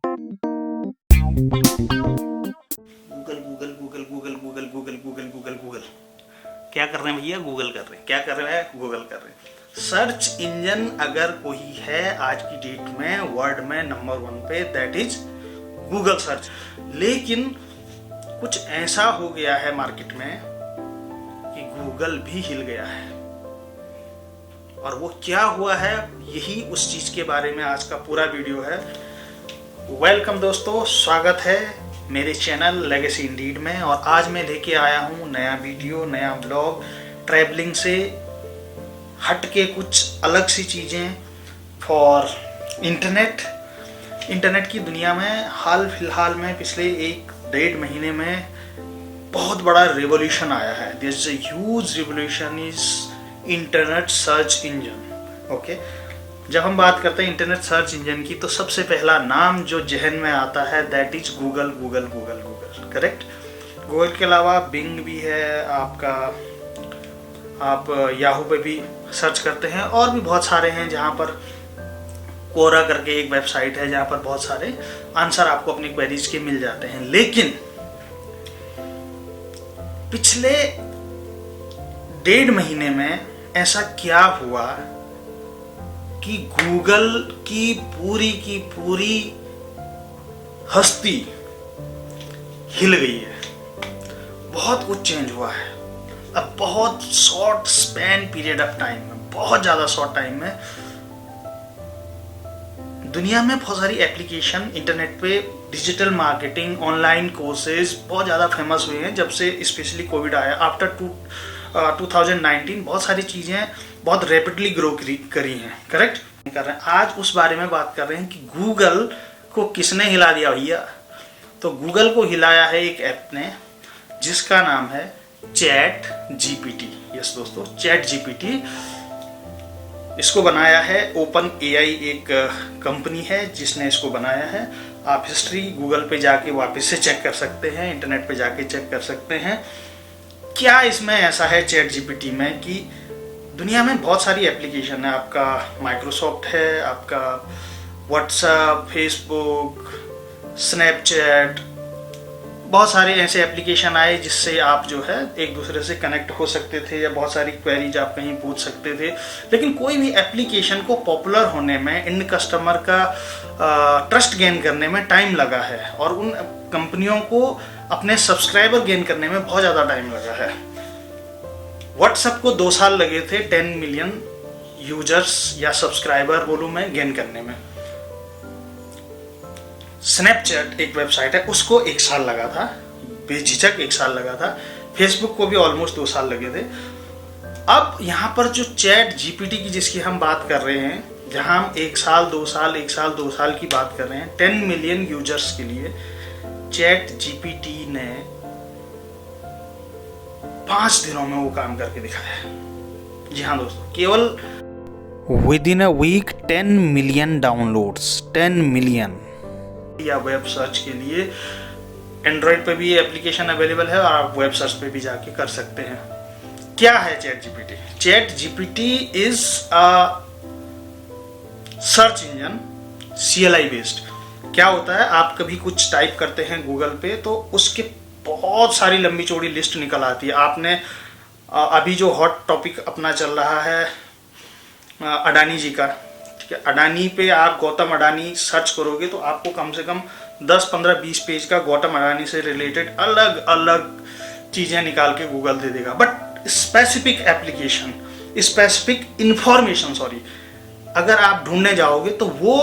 Google Google Google Google Google Google Google Google Google क्या कर रहे हैं भैया? गूगल कर रहे हैं। क्या कर रहे हैं? गूगल कर रहे हैं। सर्च इंजन अगर कोई है आज की डेट में वर्ल्ड में नंबर 1 पे, दैट इज गूगल सर्च। लेकिन कुछ ऐसा हो गया है मार्केट में कि गूगल भी हिल गया है। और वो क्या हुआ है, यही उस चीज के बारे में आज का पूरा वीडियो है। वेलकम दोस्तों, स्वागत है मेरे चैनल लेगेसी इंडीड में। और आज मैं लेके आया हूँ नया वीडियो, नया ब्लॉग, ट्रैवलिंग से हटके कुछ अलग सी चीज़ें फॉर इंटरनेट की दुनिया में हाल फिलहाल में पिछले 1-1.5 महीने में बहुत बड़ा रिवॉल्यूशन आया है। There is a huge revolution is internet search engine. Okay, जब हम बात करते हैं इंटरनेट सर्च इंजन की तो सबसे पहला नाम जो जहन में आता है that is Google Google Google Google. Correct. Google के अलावा बिंग भी है आपका, आप याहू पे भी सर्च करते हैं, और भी बहुत सारे हैं जहाँ पर कोरा करके एक वेबसाइट है जहाँ पर बहुत सारे आंसर आपको अपनी क्वेरीज के मिल जाते हैं। लेकिन पिछले 1.5 महीने में ऐसा क्या हुआ कि गूगल की पूरी हस्ती हिल गई है। बहुत कुछ चेंज हुआ है। अब बहुत short span period of time में, बहुत ज़्यादा शॉर्ट टाइम में दुनिया में बहुत सारी एप्लीकेशन इंटरनेट पे, डिजिटल मार्केटिंग, ऑनलाइन कोर्सेज बहुत ज़्यादा फेमस हुए हैं जब से स्पेशली कोविड आया। आफ्टर 2019 बहुत सारी चीज़ें बहुत रैपिडली ग्रो करी हैं। करेक्ट कर रहे हैं। आज उस बारे में बात कर रहे हैं कि गूगल को किसने हिला दिया भैया। तो गूगल को हिलाया है एक ऐप ने जिसका नाम है चैट जीपीटी। यस दोस्तों, चैट जीपीटी। इसको बनाया है ओपन एआई, एक कंपनी है जिसने इसको बनाया है। आप हिस्ट्री गूगल पे जाके वापस से चेक कर सकते हैं, इंटरनेट पे जाके चेक कर सकते हैं क्या इसमें ऐसा है चैट जीपीटी में कि दुनिया में बहुत सारी एप्लीकेशन है। आपका माइक्रोसॉफ्ट है, आपका व्हाट्सएप, फेसबुक, स्नैपचैट, बहुत सारे ऐसे एप्लीकेशन आए जिससे आप जो है एक दूसरे से कनेक्ट हो सकते थे या बहुत सारी क्वेरीज आप कहीं पूछ सकते थे। लेकिन कोई भी एप्लीकेशन को पॉपुलर होने में, इन कस्टमर का ट्रस्ट गेन करने में टाइम लगा है, और उन कंपनियों को अपने सब्सक्राइबर गेन करने में बहुत ज़्यादा टाइम लगा है। व्हाट्सएप को 2 साल लगे थे 10 मिलियन यूजर्स या सब्सक्राइबर बोलूँ मैं गेन करने में। स्नैपचैट एक वेबसाइट है, उसको 1 साल लगा था, बेझिझक 1 साल लगा था। फेसबुक को भी ऑलमोस्ट 2 साल लगे थे। अब यहाँ पर जो चैट जीपीटी की जिसकी हम बात कर रहे हैं, जहाँ हम 1 साल 2 साल की बात कर रहे हैं, 10 मिलियन यूजर्स के लिए चैट जीपीटी ने 5 दिनों में वो काम करके दिखाया है। जी हाँ दोस्तों, केवल within a week 10 million downloads, 10 million. या वेब सर्च के लिए एंड्रॉइड पे भी एप्लीकेशन अवेलेबल है और आप वेब सर्च पे भी जाके कर सकते हैं। क्या है chat GPT? Chat GPT is a search engine, CLI based. क्या होता है, आप कभी कुछ टाइप करते हैं गूगल पे तो उसके बहुत सारी लंबी चौड़ी लिस्ट निकल आती है। आपने अभी जो हॉट टॉपिक अपना चल रहा है अडानी जी का, ठीक है, अडानी पे आप गौतम अडानी सर्च करोगे तो आपको कम से कम 10, 15, 20 पेज का गौतम अडानी से रिलेटेड अलग अलग चीज़ें निकाल के गूगल दे देगा। But specific application, specific information अगर आप ढूंढने जाओगे तो वो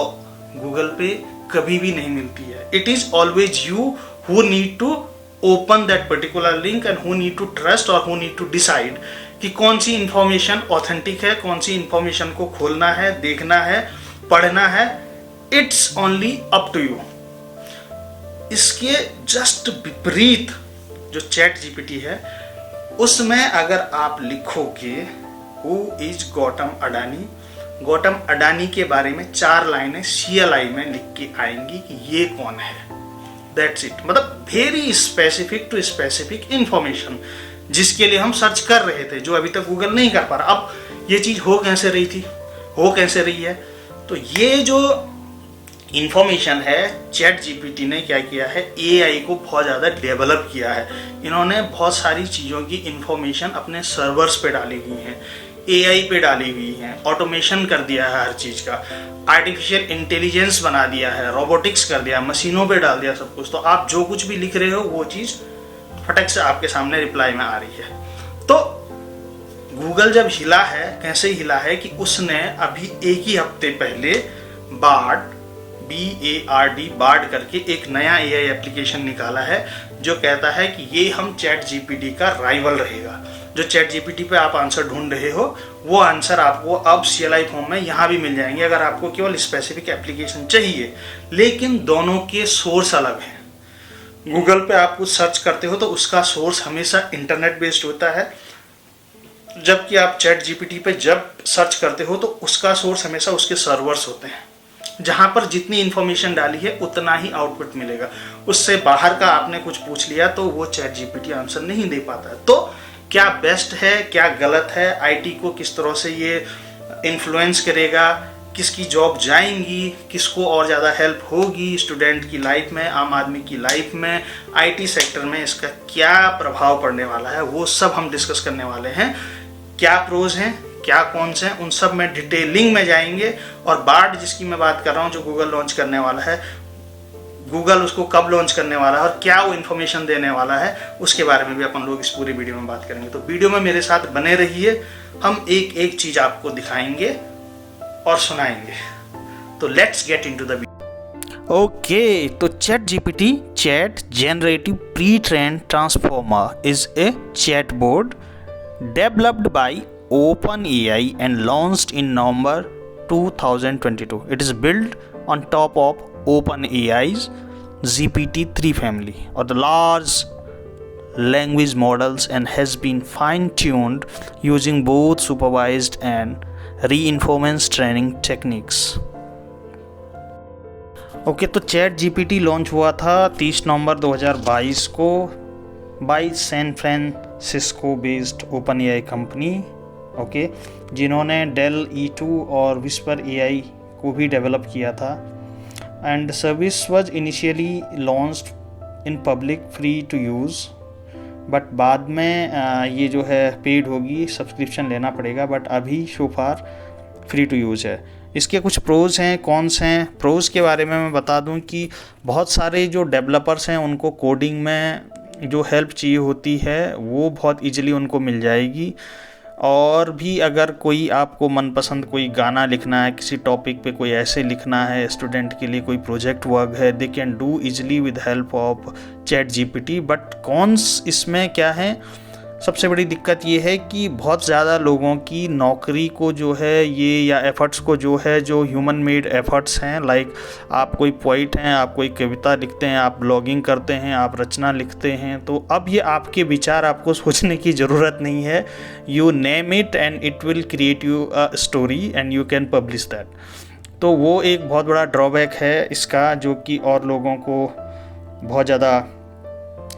गूगल पे कभी भी नहीं मिलती है। It is always you who need to open that particular link and who need to trust और हु नीड टू डिसाइड कि कौन सी इंफॉर्मेशन ऑथेंटिक है, कौन सी इंफॉर्मेशन को खोलना है, देखना है, पढ़ना है। It's only up to you. इसके जस्ट विपरीत जो चैट जीपीटी है उसमें अगर आप लिखोगे हु इज गौतम अडानी, गौतम अडानी के बारे में 4 लाइनें CLI में लिख के आएंगी कि ये कौन है। That's it. मतलब very specific to specific information जिसके लिए हम सर्च कर रहे थे, जो अभी तक गूगल नहीं कर पा रहा। अब ये चीज़ हो कैसे रही है, तो ये जो इंफॉर्मेशन है, चैट जीपीटी ने क्या किया है, एआई को बहुत ज़्यादा डेवलप किया है। इन्होंने बहुत सारी चीज़ों की इंफॉर्मेशन अपने सर्वर्स पे डाली हुई हैं, एआई पे डाली हुई हैं, ऑटोमेशन कर दिया है हर चीज़ का, आर्टिफिशियल इंटेलिजेंस बना दिया है, रोबोटिक्स कर दिया, मशीनों पे डाल दिया सब कुछ। तो आप जो कुछ भी लिख रहे हो वो चीज़ फटक से आपके सामने रिप्लाई में आ रही है। तो गूगल जब हिला है, कैसे हिला है कि उसने अभी एक ही हफ्ते पहले बार्ड BARD करके एक नया AI एप्लीकेशन निकाला है, जो कहता है कि ये हम चैट जीपीटी का राइवल रहेगा। जो चैट जीपीटी पे आप आंसर ढूंढ रहे हो वो आंसर आपको अब CLI फॉर्म में यहाँ भी मिल जाएंगे, अगर आपको केवल स्पेसिफिक एप्लीकेशन चाहिए। लेकिन दोनों के सोर्स अलग हैं। गूगल पे आप कुछ सर्च करते हो तो उसका सोर्स हमेशा इंटरनेट बेस्ड होता है, जबकि आप चैट जीपीटी पे जब सर्च करते हो तो उसका सोर्स हमेशा उसके सर्वर्स होते हैं, जहां पर जितनी इंफॉर्मेशन डाली है उतना ही आउटपुट मिलेगा। उससे बाहर का आपने कुछ पूछ लिया तो वो चैट जीपीटी आंसर नहीं दे पाता है। तो क्या बेस्ट है, क्या गलत है, आईटी को किस तरह से ये इन्फ्लुएंस करेगा, किसकी जॉब जाएंगी, किसको और ज़्यादा हेल्प होगी स्टूडेंट की लाइफ में, आम आदमी की लाइफ में, आईटी सेक्टर में इसका क्या प्रभाव पड़ने वाला है, वो सब हम डिस्कस करने वाले हैं। क्या प्रोज हैं, क्या कौन से हैं, उन सब में डिटेलिंग में जाएंगे। और बार्ड जिसकी मैं बात कर रहा हूँ, जो गूगल लॉन्च करने वाला है, गूगल उसको कब लॉन्च करने वाला है और क्या वो इन्फॉर्मेशन देने वाला है, उसके बारे में भी अपन लोग इस पूरी वीडियो में बात करेंगे। तो वीडियो में मेरे साथ बने रहिए, हम एक एक चीज़ आपको दिखाएंगे और सुनाएंगे। तो let's get into the video. Okay, तो chat GPT, chat generative pre trained transformer, is a chatbot developed by OpenAI and launched in November 2022. It is built on top of OpenAI's GPT-3 family or the large language models and has been fine-tuned using both supervised and reinforcement training techniques. Okay, तो chat GPT launch हुआ था 30 नवंबर 2022 को by San Francisco based OpenAI company, okay, जिन्होंने DALL E2 और Whisper AI को भी develop किया था। And service was initially launched in public free to use, but बाद में ये जो है पेड होगी, सब्सक्रिप्शन लेना पड़ेगा, बट अभी सो फार फ्री टू यूज़ है। इसके कुछ प्रोज हैं, कॉन्स हैं। प्रोज के बारे में मैं बता दूं कि बहुत सारे जो डेवलपर्स हैं उनको कोडिंग में जो हेल्प चाहिए होती है वो बहुत इजीली उनको मिल जाएगी। और भी अगर कोई आपको मनपसंद कोई गाना लिखना है, किसी टॉपिक पे कोई ऐसे लिखना है, स्टूडेंट के लिए कोई प्रोजेक्ट वर्क है, they can do easily with help of chat GPT. But cons इसमें क्या है, सबसे बड़ी दिक्कत ये है कि बहुत ज़्यादा लोगों की नौकरी को जो है ये, या एफ़र्ट्स को जो है, जो ह्यूमन मेड एफ़र्ट्स हैं, लाइक आप कोई पोइट हैं, आप कोई कविता लिखते हैं, आप ब्लॉगिंग करते हैं, आप रचना लिखते हैं, तो अब ये आपके विचार आपको सोचने की ज़रूरत नहीं है। You name it and it will create you a story and you can publish that. तो वो एक बहुत बड़ा ड्रॉबैक है इसका, जो कि और लोगों को बहुत ज़्यादा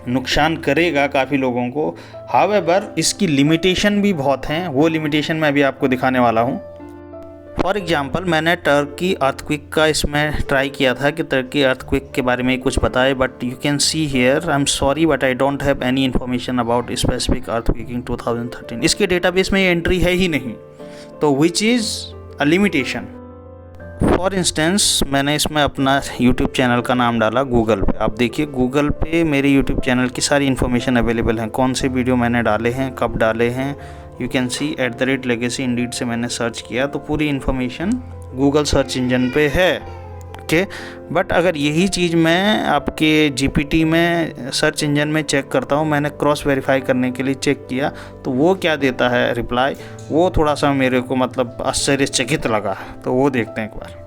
नुकसान करेगा, काफ़ी लोगों को। हावेवर इसकी लिमिटेशन भी बहुत हैं, वो लिमिटेशन मैं अभी आपको दिखाने वाला हूँ। फॉर एग्जांपल, मैंने टर्की अर्थक्वेक का इसमें ट्राई किया था कि टर्की अर्थक्वेक के बारे में कुछ बताए, but you can see here, I am sorry but I don't have any information about specific earthquake इन 2013। इसके डेटाबेस में ये एंट्री है ही नहीं, तो which is a limitation. For instance, मैंने इसमें अपना यूट्यूब चैनल का नाम डाला गूगल पे। आप देखिए गूगल पे मेरे यूट्यूब चैनल की सारी इन्फॉर्मेशन अवेलेबल है, कौन से वीडियो मैंने डाले हैं, कब डाले हैं। You can C @legacy Indeed से मैंने सर्च किया तो पूरी इन्फॉर्मेशन गूगल सर्च इंजन पे है, ओके। बट अगर यही चीज़ मैं आपके जीपीटी में सर्च इंजन में चेक करता हूँ, मैंने क्रॉस वेरीफाई करने के लिए चेक किया, तो वो क्या देता है रिप्लाई, वो थोड़ा सा मेरे को मतलब आश्चर्यचकित लगा। तो वो देखते हैं एक बार।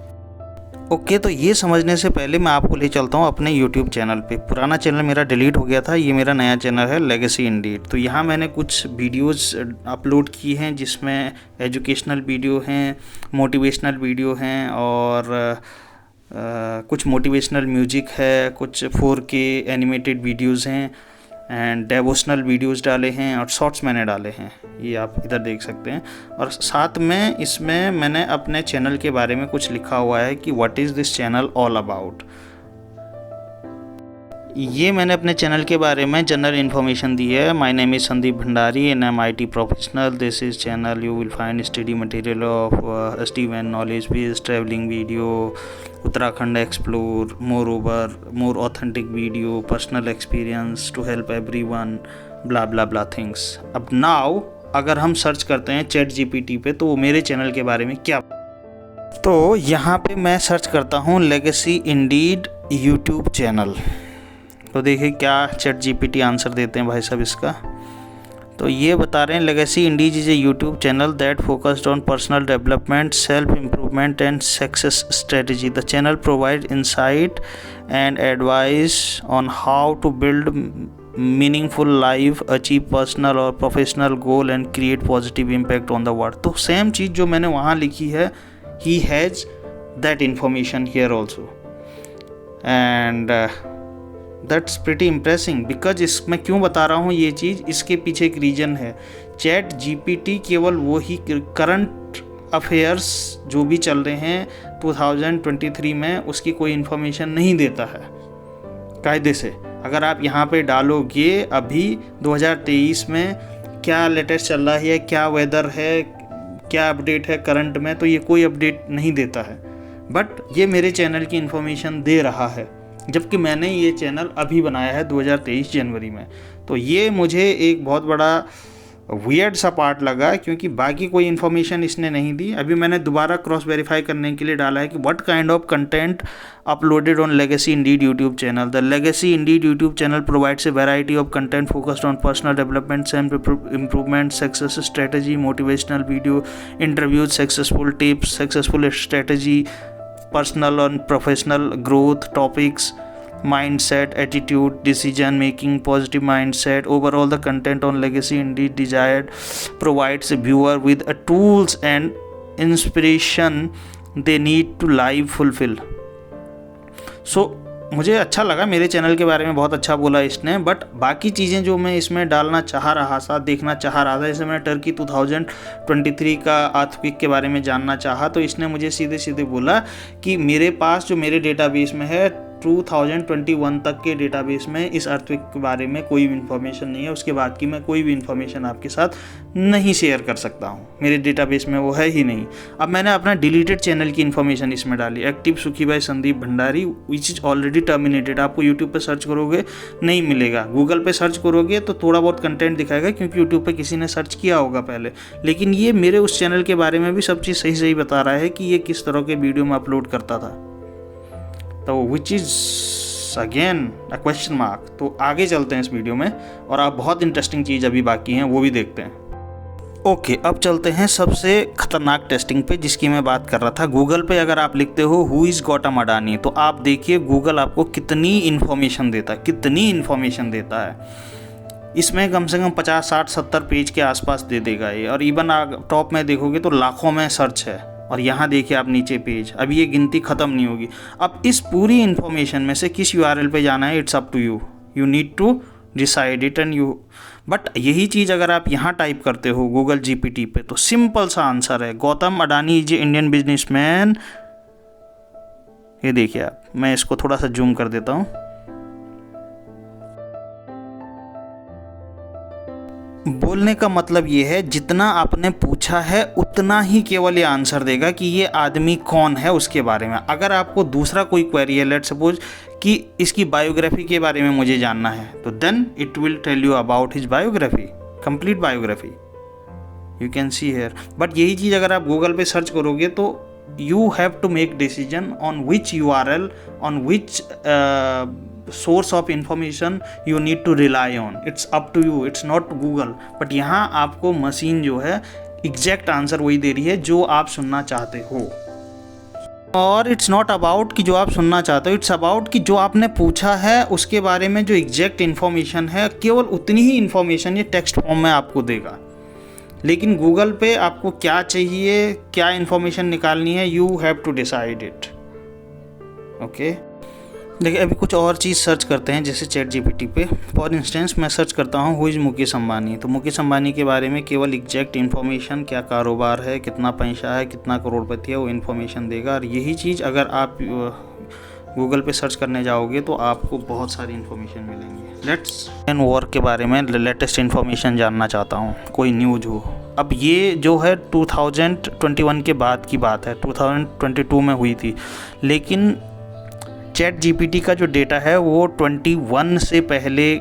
ओके, तो ये समझने से पहले मैं आपको ले चलता हूँ अपने यूट्यूब चैनल पे। पुराना चैनल मेरा डिलीट हो गया था, ये मेरा नया चैनल है लेगेसी इंडीड। तो यहाँ मैंने कुछ वीडियोस अपलोड की हैं, जिसमें एजुकेशनल वीडियो हैं, मोटिवेशनल वीडियो हैं, और कुछ मोटिवेशनल म्यूजिक है, कुछ 4K एनिमेटेड वीडियोस हैं, एंड डेवोशनल वीडियोस डाले हैं और शॉर्ट्स मैंने डाले हैं, ये आप इधर देख सकते हैं। और साथ में इसमें मैंने अपने चैनल के बारे में कुछ लिखा हुआ है कि what is this channel all about. ये मैंने अपने चैनल के बारे में जनरल इन्फॉर्मेशन दी है। My name is Sandeep Bhandari and I am IT professional. This is channel you will find study material of STM knowledge based travelling video, Uttarakhand explore, more over more authentic video, personal experience to help everyone, bla bla bla things. अब now अगर हम search करते हैं ChatGPT पे तो मेरे channel के बारे में क्या, तो यहाँ पे मैं सर्च करता हूँ लेगेसी इंडीड यूट्यूब चैनल। तो देखिए क्या ChatGPT आंसर देते हैं भाई साहब इसका। तो ये बता रहे हैं legacy indies is a YouTube channel that focused on personal development, self improvement and success strategy. The channel provide insight and advice on how to build meaningful life, achieve personal और professional goal and create positive impact on the world. तो same चीज़ जो मैंने वहाँ लिखी है, he has that information here also and that's pretty impressing. Because मैं क्यों बता रहा हूँ ये चीज़, इसके पीछे एक रीज़न है। ChatGPT केवल वो ही करंट अफेयर्स जो भी चल रहे हैं 2023 में, उसकी कोई इन्फॉर्मेशन नहीं देता है कायदे से। अगर आप यहाँ पे डालोगे अभी 2023 में क्या लेटेस्ट चल रहा है, क्या वेदर है, क्या अपडेट है करंट में, तो ये कोई अपडेट नहीं देता है। बट ये मेरे चैनल की इन्फॉर्मेशन दे रहा है, जबकि मैंने ये चैनल अभी बनाया है 2023 जनवरी में। तो ये मुझे एक बहुत बड़ा वियर्ड सा पार्ट लगा, क्योंकि बाकी कोई इन्फॉर्मेशन इसने नहीं दी। अभी मैंने दोबारा क्रॉस वेरीफाई करने के लिए डाला है कि what kind of content uploaded on legacy Indeed YouTube channel. The legacy Indeed YouTube channel provides a variety of content focused on personal development, self improvement, success strategy, motivational video, interviews, successful tips, successful strategy, personal and professional growth topics, mindset, attitude, decision making, positive mindset. Overall, the content on Legacy Indeed Desired provides a viewer with a tools and inspiration they need to live fulfill. So मुझे अच्छा लगा, मेरे channel के बारे में बहुत अच्छा बोला इसने। बट बाकी चीज़ें जो मैं इसमें डालना चाह रहा था, देखना चाह रहा था, जैसे मैंने टर्की 2023 का अर्थक्वेक के बारे में जानना चाहा, तो इसने मुझे सीधे सीधे बोला कि मेरे पास जो मेरे डेटाबेस में है 2021 तक के डेटाबेस में इस अर्थक्वेक के बारे में कोई भी इन्फॉर्मेशन नहीं है। उसके बाद की मैं कोई भी इन्फॉर्मेशन आपके साथ नहीं शेयर कर सकता हूँ, मेरे डेटाबेस में वो है ही नहीं। अब मैंने अपना डिलीटेड चैनल की इन्फॉर्मेशन इसमें डाली, एक्टिव सुखी भाई Sandeep Bhandari, which is already terminated. आपको यूट्यूब पे सर्च करोगे नहीं मिलेगा, गूगल पे सर्च करोगे तो थोड़ा बहुत कंटेंट दिखाएगा, क्योंकि यूट्यूब पे किसी ने सर्च किया होगा पहले। लेकिन ये मेरे उस चैनल के बारे में भी सब चीज़ सही सही बता रहा है कि ये किस तरह के वीडियो में अपलोड करता था। तो which is again a question mark. तो आगे चलते हैं इस वीडियो में, और आप बहुत इंटरेस्टिंग चीज़ अभी बाकी हैं वो भी देखते हैं। ओके, अब चलते हैं सबसे खतरनाक टेस्टिंग पे जिसकी मैं बात कर रहा था। गूगल पे अगर आप लिखते हो हु इज़ गौतम अडानी, तो आप देखिए गूगल आपको कितनी इन्फॉर्मेशन देता है, कितनी इन्फॉर्मेशन देता है। इसमें कम से कम 50, 60, 70 पेज के आसपास दे देगा ये। और इवन आप टॉप में देखोगे तो लाखों में सर्च है। और यहाँ देखिए आप नीचे पेज, अभी ये गिनती ख़त्म नहीं होगी। अब इस पूरी इन्फॉर्मेशन में से किस URL पे जाना है, it's up to you, you need to decide it and you. But यही चीज़ अगर आप यहाँ टाइप करते हो गूगल GPT पे, तो सिंपल सा आंसर है, Gautam Adani is a Indian businessman. ये देखिए आप, मैं इसको थोड़ा सा जूम कर देता हूँ। बोलने का मतलब ये है, जितना आपने पूछा है उतना ही केवल ये आंसर देगा कि ये आदमी कौन है उसके बारे में। अगर आपको दूसरा कोई क्वेरी है, लेट्स सपोज कि इसकी बायोग्राफी के बारे में मुझे जानना है, तो then it will tell you about his biography, complete biography, you can see here. But यही चीज़ अगर आप गूगल पे सर्च करोगे तो you have to make decision on which URL, on which source of information you need to rely on. It's up to you, it's not Google. But यहाँ आपको machine जो है एग्जैक्ट आंसर वही दे रही है जो आप सुनना चाहते हो। और इट्स नॉट अबाउट कि जो आप सुनना चाहते हो, इट्स अबाउट कि जो आपने पूछा है उसके बारे में जो एग्जैक्ट इन्फॉर्मेशन है, केवल उतनी ही इन्फॉर्मेशन ये टेक्स्ट फॉर्म में आपको देगा। लेकिन गूगल पे आपको क्या चाहिए, क्या इन्फॉर्मेशन निकालनी है, you have to decide it. Okay, देखिए अभी कुछ और चीज़ सर्च करते हैं जैसे चैट जीपीटी पे। फॉर इंस्टेंस मैं सर्च करता हूँ हु इज़ मुकेश अम्बानी, तो मुकेश अम्बानी के बारे में केवल एग्जैक्ट इन्फॉर्मेशन, क्या कारोबार है, कितना पैसा है, कितना करोड़पति है, वो इन्फॉर्मेशन देगा। और यही चीज़ अगर आप गूगल पे सर्च करने जाओगे तो आपको बहुत सारी इन्फॉर्मेशन मिलेंगी। लेट्स एन वॉर के बारे में लेटेस्ट इन्फॉर्मेशन जानना चाहता हूँ, कोई न्यूज़ हो। अब ये जो है 2021 के बाद की बात है, 2022 में हुई थी, लेकिन चैट जीपीटी का जो डेटा है वो 21 से पहले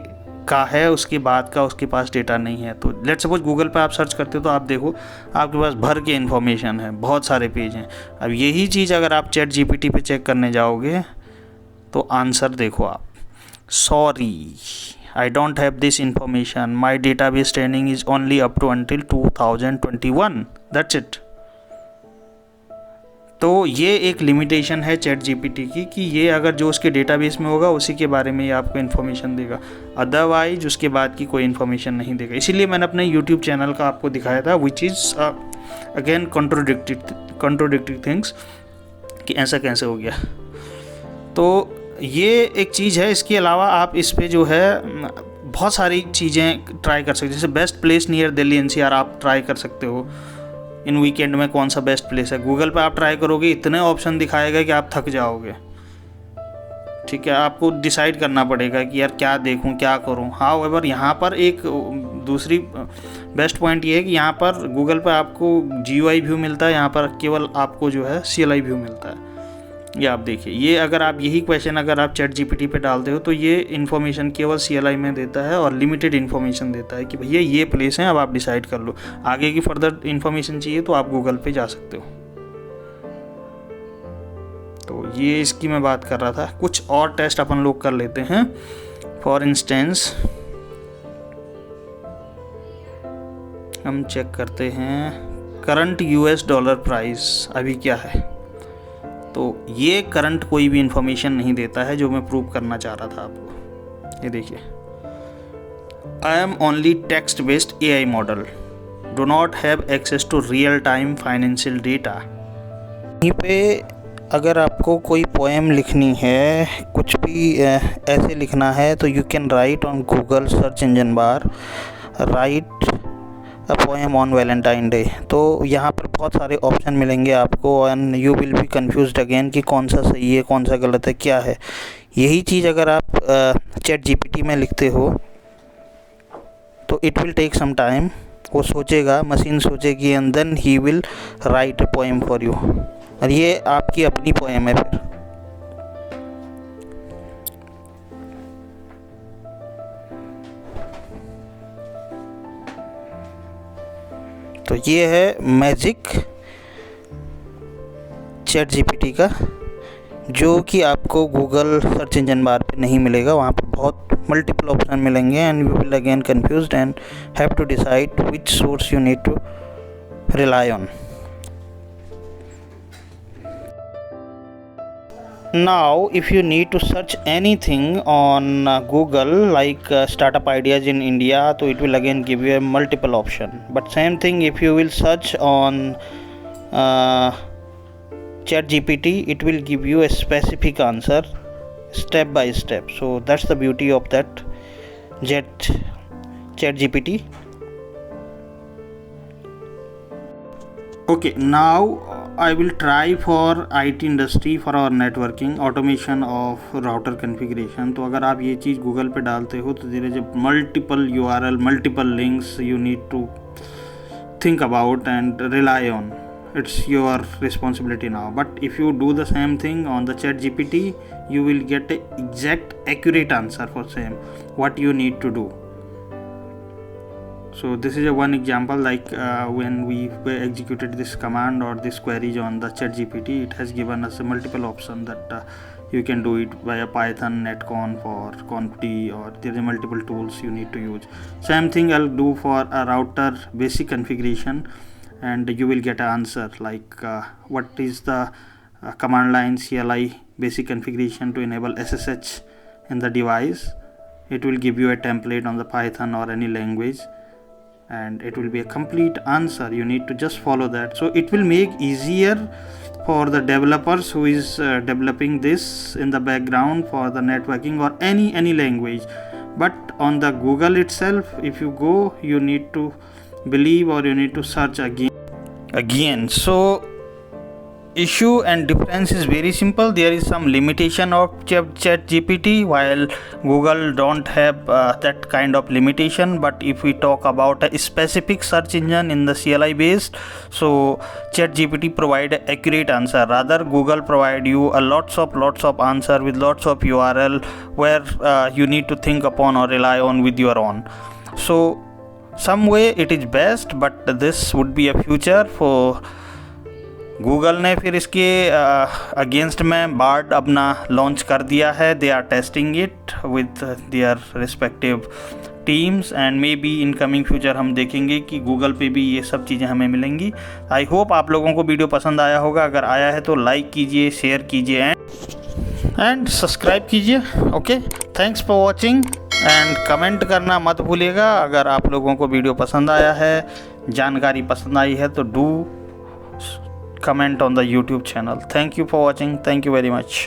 का है, उसके बाद का उसके पास डेटा नहीं है। तो लेट्स सपोज गूगल पे आप सर्च करते हो तो आप देखो आपके पास भर के इन्फॉर्मेशन है, बहुत सारे पेज हैं। अब यही चीज़ अगर आप चैट जीपीटी पे चेक करने जाओगे तो आंसर देखो आप, sorry I don't have this information, my database training is only up to until 2021, that's it. तो ये एक लिमिटेशन है चैट जीपीटी की कि ये अगर जो उसके डेटाबेस में होगा उसी के बारे में ही आपको इन्फॉर्मेशन देगा, अदरवाइज उसके बाद की कोई इन्फॉर्मेशन नहीं देगा। इसीलिए मैंने अपने यूट्यूब चैनल का आपको दिखाया था, विच इज़ अगेन कॉन्ट्रोडिक्टिव थिंग्स, कि ऐसा कैसे हो गया। तो ये एक चीज़ है। इसके अलावा आप इस पे जो है बहुत सारी चीज़ें ट्राई कर सकते हो, जैसे best place near Delhi NCR आप ट्राई कर सकते हो। इन वीकेंड में कौन सा बेस्ट प्लेस है, गूगल पे आप ट्राई करोगे इतने ऑप्शन दिखाएगा कि आप थक जाओगे। ठीक है, आपको डिसाइड करना पड़ेगा कि यार क्या देखूं क्या करूं। हाउएवर यहाँ पर एक दूसरी बेस्ट पॉइंट ये है कि यहाँ पर गूगल पे आपको GUI व्यू मिलता है, यहाँ पर केवल आपको जो है CLI व्यू मिलता है। ये आप देखिए, ये अगर आप यही क्वेश्चन अगर आप चैट जीपीटी पे डालते हो तो ये इन्फॉर्मेशन केवल CLI में देता है और लिमिटेड इन्फॉर्मेशन देता है कि भैया ये प्लेस हैं, अब आप डिसाइड कर लो। आगे की फर्दर इन्फॉर्मेशन चाहिए तो आप गूगल पे जा सकते हो। तो ये इसकी मैं बात कर रहा था। कुछ और टेस्ट अपन लोग कर लेते हैं। फॉर इंस्टेंस हम चेक करते हैं करंट US डॉलर प्राइस अभी क्या है। तो ये करंट कोई भी इंफॉर्मेशन नहीं देता है, जो मैं प्रूव करना चाह रहा था आपको। ये देखिए, I am only text based AI model, do not have access to real time financial data. यहीं पे अगर आपको कोई पोएम लिखनी है, कुछ भी ऐसे लिखना है, तो you can write on Google search engine bar, right a poem on Valentine day. तो यहाँ पर बहुत सारे ऑप्शन मिलेंगे आपको and you will be confused again कि कौन सा सही है कौन सा गलत है क्या है। यही चीज़ अगर आप चैट जीपीटी में लिखते हो तो it will take some time, वो सोचेगा, मशीन सोचेगी and then he will write a poem for you, और ये आपकी अपनी पोएम है फिर। तो ये है मैजिक चैट जीपीटी का, जो कि आपको गूगल सर्च इंजन बार पे नहीं मिलेगा। वहाँ पर बहुत मल्टीपल ऑप्शन मिलेंगे and you will again confused and have to decide which source you need to rely on. Now if you need to search anything on Google like startup ideas in India, so it will again give you a multiple option. But same thing if you will search on ChatGPT, it will give you a specific answer step by step. So that's the beauty of that ChatGPT. Okay, now I will try for IT industry for our networking automation of router configuration. तो अगर आप ये चीज़ Google पे डालते हो तो there is a multiple URL, multiple links you need to think about and rely on. It's your responsibility now. But if you do the same thing on the ChatGPT, you will get a exact accurate answer for same what you need to do. So this is a one example, like when we executed this command or this queries on the ChatGPT, it has given us a multiple option that you can do it via Python, netconf or conft, or there are multiple tools you need to use. Same thing I'll do for a router basic configuration, and you will get an answer like what is the command line CLI basic configuration to enable SSH in the device. It will give you a template on the Python or any language, and it will be a complete answer. You need to just follow that. So it will make easier for the developers who is developing this in the background for the networking or any language. But on the Google itself, if you go, you need to believe or you need to search again. So issue and difference is very simple. There is some limitation of ChatGPT, while Google don't have that kind of limitation. But if we talk about a specific search engine in the CLI based, so ChatGPT provide an accurate answer. Rather, Google provide you a lots of answer with lots of URL where you need to think upon or rely on with your own. So some way it is best, but this would be a future for Google ने फिर इसके against में board अपना launch कर दिया है. They are testing it with their respective teams and may be in coming future हम देखेंगे कि गूगल पे भी ये सब चीज़ें हमें मिलेंगी. आई होप आप लोगों को वीडियो पसंद आया होगा. अगर आया है तो लाइक कीजिए, शेयर कीजिए एंड सब्सक्राइब कीजिए. Okay, thanks for watching and comment करना मत भूलिएगा. अगर आप लोगों को वीडियो पसंद आया है, जानकारी पसंद आई है तो do comment on the YouTube channel. Thank you for watching. Thank you very much.